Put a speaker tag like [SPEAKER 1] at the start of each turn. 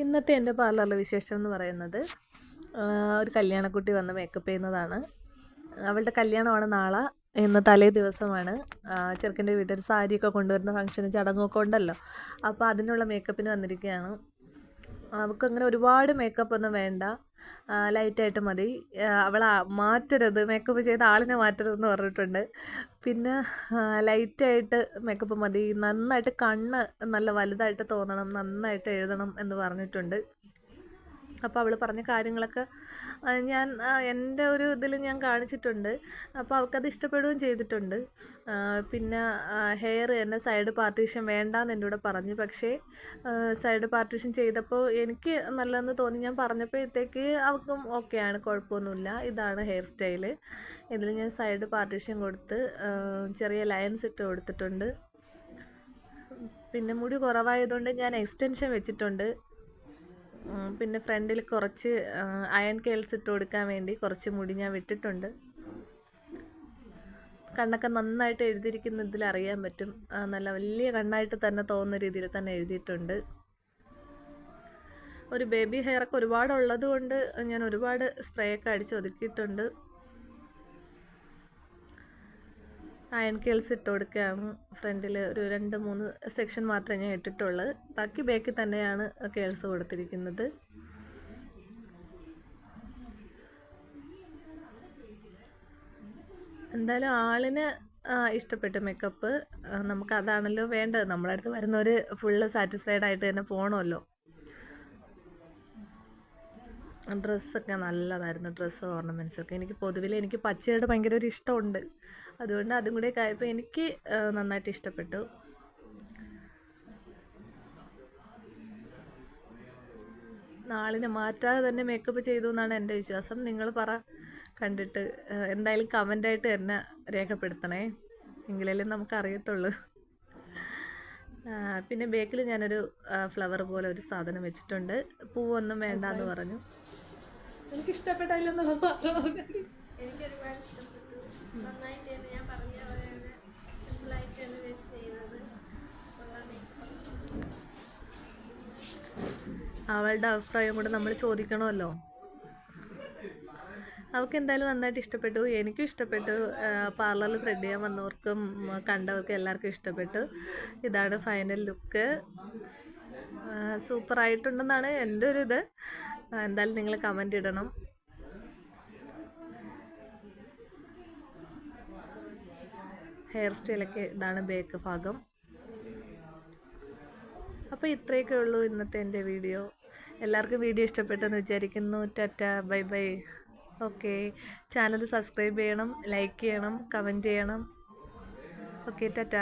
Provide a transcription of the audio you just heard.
[SPEAKER 1] ഇന്നത്തെ എൻ്റെ പാർലറിലെ വിശേഷം എന്ന് പറയുന്നത് ഒരു കല്യാണക്കുട്ടി വന്ന് മേക്കപ്പ് ചെയ്യുന്നതാണ്. അവളുടെ കല്യാണമാണ് നാളെ. ഇന്ന് തലേ ദിവസമാണ്. ചെറുക്കൻ്റെ വീട്ടിൽ സാരിയൊക്കെ കൊണ്ടുവരുന്ന ഫംഗ്ഷനും ചടങ്ങൊക്കെ ഉണ്ടല്ലോ, അപ്പോൾ അതിനുള്ള മേക്കപ്പിന് വന്നിരിക്കുകയാണ്. അവൾക്കങ്ങനെ ഒരുപാട് മേക്കപ്പ് ഒന്നും വേണ്ട, ലൈറ്റായിട്ട് മതി. അവളെ മാറ്റരുത്, മേക്കപ്പ് ചെയ്ത ആളിനെ മാറ്റരുതെന്ന് പറഞ്ഞിട്ടുണ്ട്. പിന്നെ ലൈറ്റായിട്ട് മേക്കപ്പ് മതി, നന്നായിട്ട് കണ്ണ് നല്ല വലുതായിട്ട് തോന്നണം, നന്നായിട്ട് എഴുതണം എന്ന് പറഞ്ഞിട്ടുണ്ട്. അപ്പോൾ അവൾ പറഞ്ഞ കാര്യങ്ങളൊക്കെ ഞാൻ എൻ്റെ ഒരു ഇതിൽ ഞാൻ കാണിച്ചിട്ടുണ്ട്. അപ്പോൾ അവൾക്കത് ഇഷ്ടപ്പെടുകയും ചെയ്തിട്ടുണ്ട്. പിന്നെ ഹെയർ തന്നെ സൈഡ് പാർട്ടീഷൻ വേണ്ടാന്ന് എൻ്റെ കൂടെ പറഞ്ഞു. പക്ഷേ സൈഡ് പാർട്ടീഷൻ ചെയ്തപ്പോൾ എനിക്ക് നല്ലതെന്ന് തോന്നി. ഞാൻ പറഞ്ഞപ്പോഴത്തേക്ക് അവൾക്കും ഓക്കെയാണ്, കുഴപ്പമൊന്നുമില്ല. ഇതാണ് ഹെയർ സ്റ്റൈല്. ഇതിൽ ഞാൻ സൈഡ് പാർട്ടീഷൻ കൊടുത്ത് ചെറിയ ലൈൻസ് ഇട്ട് കൊടുത്തിട്ടുണ്ട്. പിന്നെ മുടി കുറവായതുകൊണ്ട് ഞാൻ എക്സ്റ്റൻഷൻ വെച്ചിട്ടുണ്ട്. പിന്നെ ഫ്രണ്ടിൽ കുറച്ച് അയൺ കേൾസ് ഇട്ട് കൊടുക്കാൻ വേണ്ടി കുറച്ച് മുടി ഞാൻ വിട്ടിട്ടുണ്ട്. കണ്ണൊക്കെ നന്നായിട്ട് എഴുതിയിരിക്കുന്നതിൽ അറിയാൻ പറ്റും. നല്ല വലിയ കണ്ണായിട്ട് തന്നെ തോന്നുന്ന രീതിയിൽ തന്നെ എഴുതിയിട്ടുണ്ട്. ഒരു ബേബി ഹെയറൊക്കെ ഒരുപാടുള്ളത് കൊണ്ട് ഞാൻ ഒരുപാട് സ്പ്രേ ഒക്കെ അടിച്ച് ഒതുക്കിയിട്ടുണ്ട്. അയൺ കേൾസ് ഇട്ട് കൊടുക്കുകയാണ്. ഫ്രണ്ടിൽ ഒരു 2-3 സെക്ഷൻ മാത്രമേ ഞാൻ ഇട്ടിട്ടുള്ളൂ. ബാക്കി ബാക്കിൽ തന്നെയാണ് കേൾസ് കൊടുത്തിരിക്കുന്നത്. എന്തായാലും ആളിന് ഇഷ്ടപ്പെട്ട മേക്കപ്പ്. നമുക്കതാണല്ലോ വേണ്ടത്. നമ്മളടുത്ത് വരുന്നവർ ഫുള്ള് സാറ്റിസ്ഫൈഡ് ആയിട്ട് തന്നെ പോകണമല്ലോ. ഡ്രസ്സൊക്കെ നല്ലതായിരുന്നു. ഡ്രസ്സ് ഓർണമെൻറ്റ്സൊക്കെ എനിക്ക് പൊതുവിൽ പച്ചയുടെ ഭയങ്കര ഒരു ഇഷ്ടമുണ്ട്. അതുകൊണ്ട് അതും കൂടെ ആയപ്പോൾ എനിക്ക് നന്നായിട്ട് ഇഷ്ടപ്പെട്ടു. നാളിനെ മാറ്റാതെ തന്നെ മേക്കപ്പ് ചെയ്തു എന്നാണ് എൻ്റെ വിശ്വാസം. നിങ്ങൾ പറ കണ്ടിട്ട്. എന്തായാലും കമൻ്റായിട്ട് തന്നെ രേഖപ്പെടുത്തണേ, എങ്കിലല്ലേ നമുക്കറിയത്തുള്ളൂ. പിന്നെ ബേക്കിൽ ഞാനൊരു ഫ്ലവർ പോലെ ഒരു സാധനം വെച്ചിട്ടുണ്ട്. പൂവൊന്നും വേണ്ടാന്ന് പറഞ്ഞു. എനിക്കിഷ്ടപ്പെട്ടില്ലെന്നുള്ളത് മാത്രം.
[SPEAKER 2] എനിക്കൊരുപാട് ഇഷ്ടപ്പെട്ടു. നന്നായിട്ട് തന്നെ ഞാൻ പറഞ്ഞ പോലെ തന്നെ സിമ്പിളായിട്ട് തന്നെ വെച്ച് ചെയ്യുന്നത്.
[SPEAKER 1] അവളുടെ അഭിപ്രായം കൂടെ നമ്മൾ ചോദിക്കണമല്ലോ. അവൾക്ക് എന്തായാലും നന്നായിട്ട് ഇഷ്ടപ്പെട്ടു, എനിക്കും ഇഷ്ടപ്പെട്ടു. പാർലറിൽ ത്രെഡ് ചെയ്യാൻ വന്നവർക്കും കണ്ടവർക്കും എല്ലാവർക്കും ഇഷ്ടപ്പെട്ടു. ഇതാണ് ഫൈനൽ ലുക്ക്. സൂപ്പറായിട്ടുണ്ടെന്നാണ് എൻ്റെ ഒരു ഇത്. എന്തായാലും നിങ്ങൾ കമൻ്റ് ഇടണം. ഹെയർ സ്റ്റൈലൊക്കെ ഇതാണ് ബേക്ക് ഭാഗം. അപ്പോൾ ഇത്രയൊക്കെ ഉള്ളൂ ഇന്നത്തെ എൻ്റെ വീഡിയോ. എല്ലാവർക്കും വീഡിയോ ഇഷ്ടപ്പെട്ടെന്ന് വിചാരിക്കുന്നു. Tata, bye bye. Okay, channel subscribe ചെയ്യണം, ലൈക്ക് ചെയ്യണം, കമൻറ്റ് ചെയ്യണം. ഓക്കെ, ടാറ്റ.